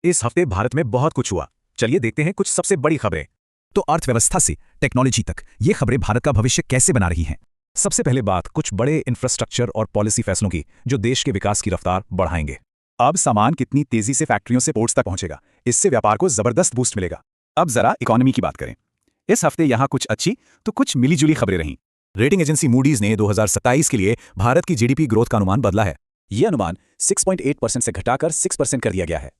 इस हफ्ते भारत में बहुत कुछ हुआ। चलिए देखते हैं कुछ सबसे बड़ी खबरें। तो अर्थव्यवस्था से टेक्नोलॉजी तक ये खबरें भारत का भविष्य कैसे बना रही हैं। सबसे पहले बात कुछ बड़े इंफ्रास्ट्रक्चर और पॉलिसी फैसलों की जो देश के विकास की रफ्तार बढ़ाएंगे। अब सामान कितनी तेजी से फैक्ट्रियों से पोर्ट्स तक पहुंचेगा, इससे व्यापार को जबरदस्त बूस्ट मिलेगा। अब जरा इकोनॉमी की बात करें। इस हफ्ते यहां कुछ अच्छी तो कुछ मिलीजुली खबरें रहीं। रेटिंग एजेंसी मूडीज ने 2027 के लिए भारत की जीडीपी ग्रोथ का अनुमान बदला है। यह अनुमान 6.8% से घटाकर 6% कर दिया गया है।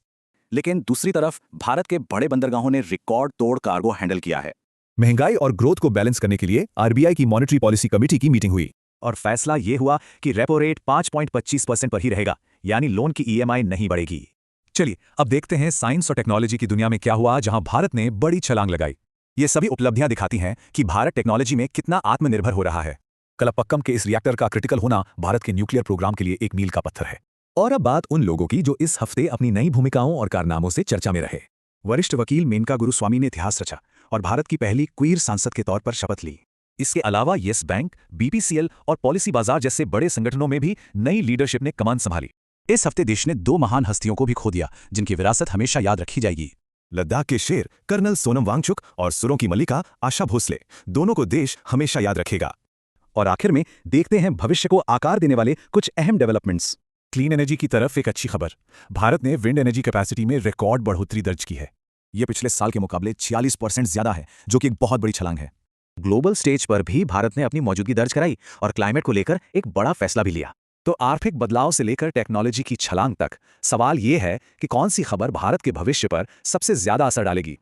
लेकिन दूसरी तरफ भारत के बड़े बंदरगाहों ने रिकॉर्ड तोड़ कार्गो हैंडल किया है। महंगाई और ग्रोथ को बैलेंस करने के लिए आरबीआई की मॉनेटरी पॉलिसी कमेटी की मीटिंग हुई और फैसला यह हुआ कि रेपो रेट 5.25% पर ही रहेगा, यानी लोन की ईएमआई नहीं बढ़ेगी। चलिए अब देखते हैं साइंस और टेक्नोलॉजी की दुनिया में क्या हुआ जहां भारत ने बड़ी छलांग लगाई। ये सभी उपलब्धियां दिखाती हैं कि भारत टेक्नोलॉजी में कितना आत्मनिर्भर हो रहा है। कलपक्कम के इस रिएक्टर का क्रिटिकल होना भारत के न्यूक्लियर प्रोग्राम के लिए एक मील का पत्थर है। और अब बात उन लोगों की जो इस हफ्ते अपनी नई भूमिकाओं और कारनामों से चर्चा में रहे। वरिष्ठ वकील मेनका गुरुस्वामी ने इतिहास रचा और भारत की पहली क्वीर सांसद के तौर पर शपथ ली। इसके अलावा येस बैंक, बीपीसीएल और पॉलिसी बाजार जैसे बड़े संगठनों में भी नई लीडरशिप ने कमान संभाली। इस हफ्ते देश ने 2 महान हस्तियों को भी खो दिया जिनकी विरासत हमेशा याद रखी जाएगी। लद्दाख के शेर कर्नल सोनम वांगचुक और सुरों की मल्लिका आशा भोसले, दोनों को देश हमेशा याद रखेगा। और आखिर में देखते हैं भविष्य को आकार देने वाले कुछ अहम डेवलपमेंट्स। क्लीन एनर्जी की तरफ एक अच्छी खबर। भारत ने विंड एनर्जी कैपेसिटी में रिकॉर्ड बढ़ोतरी दर्ज की है। यह पिछले साल के मुकाबले 46% ज्यादा है, जो कि एक बहुत बड़ी छलांग है। ग्लोबल स्टेज पर भी भारत ने अपनी मौजूदगी दर्ज कराई और क्लाइमेट को लेकर एक बड़ा फैसला भी लिया। तो आर्थिक बदलाव से लेकर टेक्नोलॉजी की छलांग तक, सवाल यह है कि कौन सी खबर भारत के भविष्य पर सबसे ज्यादा असर डालेगी।